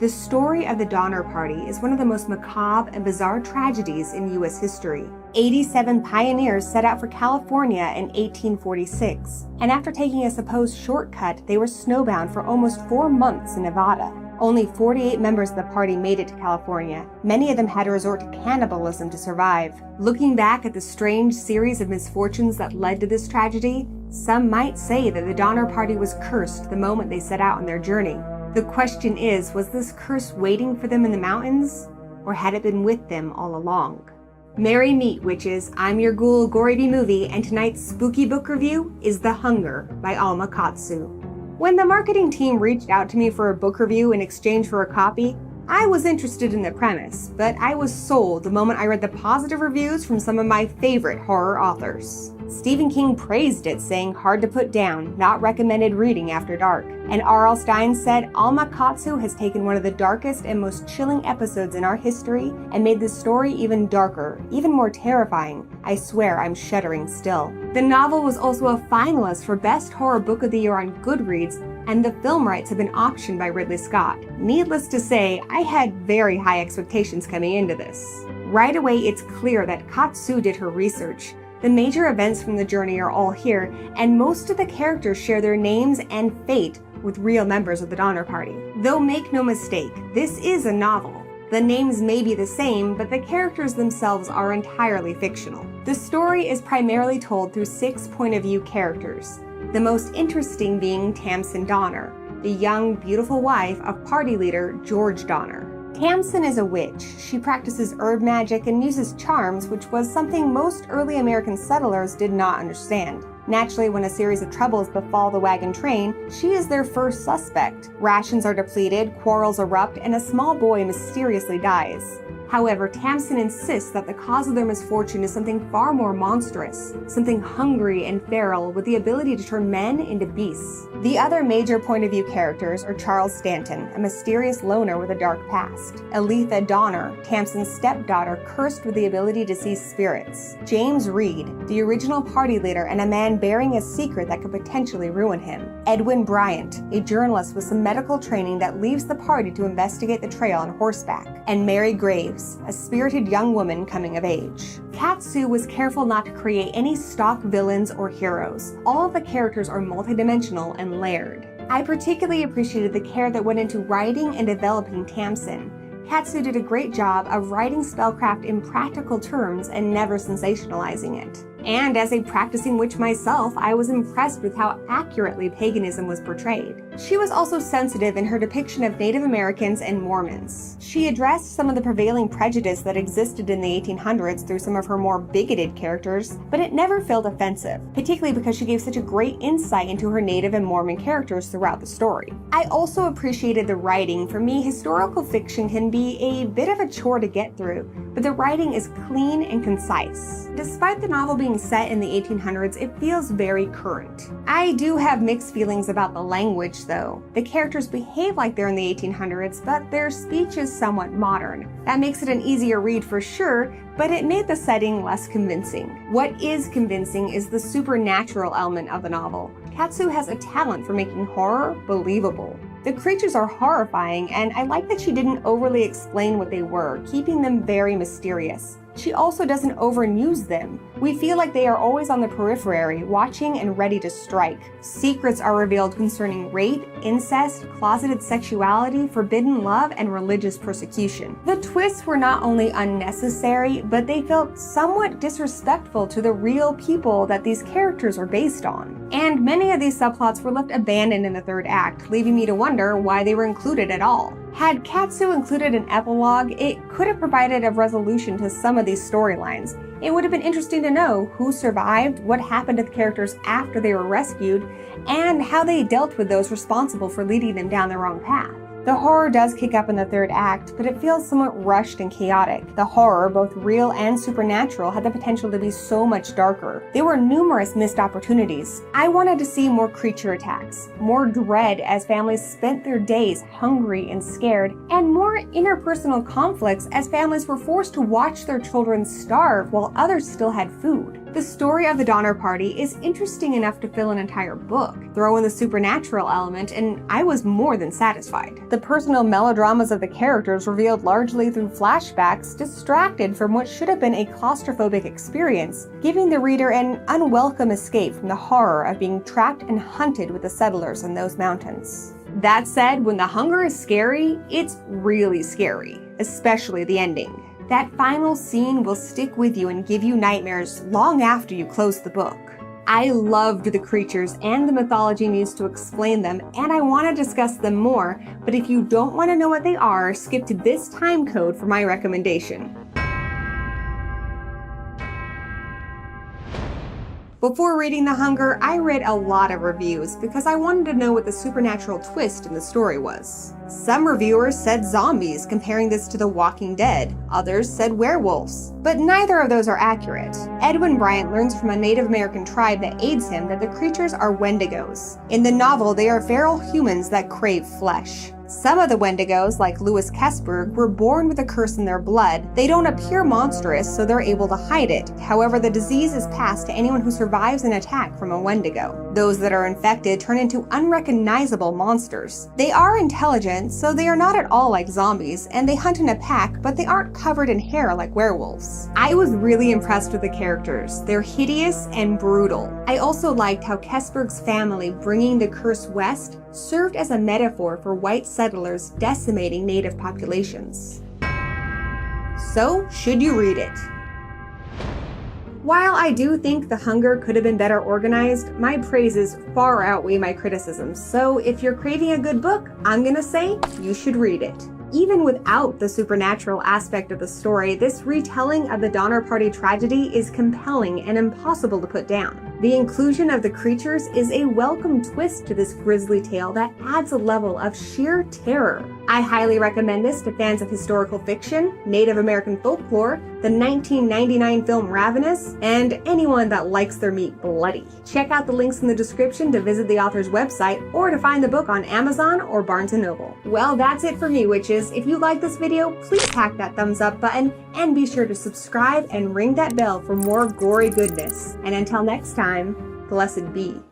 The story of the Donner Party is one of the most macabre and bizarre tragedies in U.S. history. 87 pioneers set out for California in 1846, and after taking a supposed shortcut, they were snowbound for almost 4 months in Nevada. Only 48 members of the party made it to California. Many of them had to resort to cannibalism to survive. Looking back at the strange series of misfortunes that led to this tragedy, some might say that the Donner Party was cursed the moment they set out on their journey. The question is, was this curse waiting for them in the mountains, or had it been with them all along? Merry meet, witches. I'm your ghoul, Gory B Movie, and tonight's spooky book review is The Hunger by Alma Katsu. When the marketing team reached out to me for a book review in exchange for a copy, I was interested in the premise, but I was sold the moment I read the positive reviews from some of my favorite horror authors. Stephen King praised it, saying hard to put down, not recommended reading after dark. And R.L. Stine said Alma Katsu has taken one of the darkest and most chilling episodes in our history and made the story even darker, even more terrifying. I swear I'm shuddering still. The novel was also a finalist for Best Horror Book of the Year on Goodreads, and the film rights have been optioned by Ridley Scott. Needless to say, I had very high expectations coming into this. Right away, it's clear that Katsu did her research. The major events from the journey are all here, and most of the characters share their names and fate with real members of the Donner Party. Though make no mistake, this is a novel. The names may be the same, but the characters themselves are entirely fictional. The story is primarily told through 6 point-of-view characters, the most interesting being Tamsin Donner, the young, beautiful wife of party leader George Donner. Tamsin is a witch. She practices herb magic and uses charms, which was something most early American settlers did not understand. Naturally, when a series of troubles befall the wagon train, she is their first suspect. Rations are depleted, quarrels erupt, and a small boy mysteriously dies. However, Tamsin insists that the cause of their misfortune is something far more monstrous, something hungry and feral with the ability to turn men into beasts. The other major point-of-view characters are Charles Stanton, a mysterious loner with a dark past; Aletha Donner, Tamsin's stepdaughter cursed with the ability to see spirits; James Reed, the original party leader and a man bearing a secret that could potentially ruin him; Edwin Bryant, a journalist with some medical training that leaves the party to investigate the trail on horseback; and Mary Graves, a spirited young woman coming of age. Katsu was careful not to create any stock villains or heroes. All of the characters are multidimensional and layered. I particularly appreciated the care that went into writing and developing Tamsin. Katsu did a great job of writing spellcraft in practical terms and never sensationalizing it. And as a practicing witch myself, I was impressed with how accurately paganism was portrayed. She was also sensitive in her depiction of Native Americans and Mormons. She addressed some of the prevailing prejudice that existed in the 1800s through some of her more bigoted characters, but it never felt offensive, particularly because she gave such a great insight into her Native and Mormon characters throughout the story. I also appreciated the writing. For me, historical fiction can be a bit of a chore to get through, but the writing is clean and concise. Despite the novel being set in the 1800s, it feels very current. I do have mixed feelings about the language, though. The characters behave like they're in the 1800s, but their speech is somewhat modern. That makes it an easier read for sure, but it made the setting less convincing. What is convincing is the supernatural element of the novel. Katsu has a talent for making horror believable. The creatures are horrifying, and I like that she didn't overly explain what they were, keeping them very mysterious. She also doesn't overuse them. We feel like they are always on the periphery, watching and ready to strike. Secrets are revealed concerning rape, incest, closeted sexuality, forbidden love, and religious persecution. The twists were not only unnecessary, but they felt somewhat disrespectful to the real people that these characters are based on. And many of these subplots were left abandoned in the third act, leaving me to wonder why they were included at all. Had Katsu included an epilogue, it could have provided a resolution to some of these storylines. It would have been interesting to know who survived, what happened to the characters after they were rescued, and how they dealt with those responsible for leading them down the wrong path. The horror does kick up in the third act, but it feels somewhat rushed and chaotic. The horror, both real and supernatural, had the potential to be so much darker. There were numerous missed opportunities. I wanted to see more creature attacks, more dread as families spent their days hungry and scared, and more interpersonal conflicts as families were forced to watch their children starve while others still had food. The story of the Donner Party is interesting enough to fill an entire book. Throw in the supernatural element, and I was more than satisfied. The personal melodramas of the characters, revealed largely through flashbacks, distracted from what should have been a claustrophobic experience, giving the reader an unwelcome escape from the horror of being tracked and hunted with the settlers in those mountains. That said, when The Hunger is scary, it's really scary, especially the ending. That final scene will stick with you and give you nightmares long after you close the book. I loved the creatures and the mythology used to explain them, and I want to discuss them more, but if you don't want to know what they are, skip to this time code for my recommendation. Before reading The Hunger, I read a lot of reviews because I wanted to know what the supernatural twist in the story was. Some reviewers said zombies, comparing this to The Walking Dead. Others said werewolves. But neither of those are accurate. Edwin Bryant learns from a Native American tribe that aids him that the creatures are Wendigos. In the novel, they are feral humans that crave flesh. Some of the Wendigos, like Lewis Kessberg, were born with a curse in their blood. They don't appear monstrous, so they're able to hide it. However, the disease is passed to anyone who survives an attack from a Wendigo. Those that are infected turn into unrecognizable monsters. They are intelligent, so they are not at all like zombies, and they hunt in a pack, but they aren't covered in hair like werewolves. I was really impressed with the characters. They're hideous and brutal. I also liked how Kessberg's family bringing the curse west served as a metaphor for white settlers decimating native populations. So, should you read it? While I do think The Hunger could have been better organized, my praises far outweigh my criticisms, so if you're craving a good book, I'm gonna say you should read it. Even without the supernatural aspect of the story, this retelling of the Donner Party tragedy is compelling and impossible to put down. The inclusion of the creatures is a welcome twist to this grisly tale that adds a level of sheer terror. I highly recommend this to fans of historical fiction, Native American folklore, the 1999 film Ravenous, and anyone that likes their meat bloody. Check out the links in the description to visit the author's website or to find the book on Amazon or Barnes & Noble. Well, that's it for me, witches. If you like this video, please hack that thumbs up button and be sure to subscribe and ring that bell for more gory goodness. And until next time, blessed be.